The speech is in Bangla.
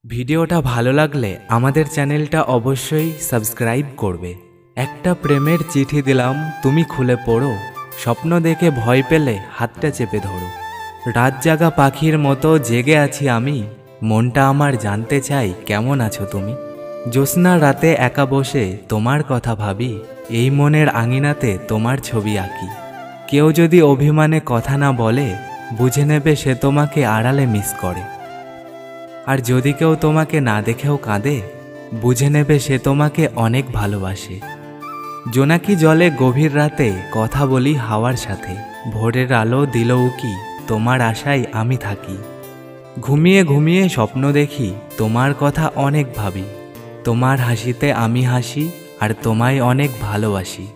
ভিডিওটা ভালো লাগলে আমাদের চ্যানেলটা অবশ্যই সাবস্ক্রাইব করবে। একটা প্রেমের চিঠি দিলাম, তুমি খুলে পড়ো। স্বপ্ন দেখে ভয় পেলে হাতটা চেপে ধরো। রাত জাগা পাখির মতো জেগে আছি আমি, মনটা আমার জানতে চাই কেমন আছো তুমি। জ্যোৎস্না রাতে একা বসে তোমার কথা ভাবি, এই মনের আঙিনাতে তোমার ছবি আঁকি। কেউ যদি অভিমানে কথা না বলে, বুঝে নেবে সে তোমাকে আড়ালে মিস করে। আর যদি কেউ তোমাকে না দেখেও কাঁদে, বুঝে নেবে সে তোমাকে অনেক ভালোবাসে। জোনাকি জলে গভীর রাতে কথা বলি হাওয়ার সাথে, ভোরের আলো দিল উকি, তোমার আশায় আমি থাকি। ঘুমিয়ে ঘুমিয়ে স্বপ্ন দেখি, তোমার কথা অনেক ভাবি। তোমার হাসিতে আমি হাসি, আর তোমায় অনেক ভালোবাসি।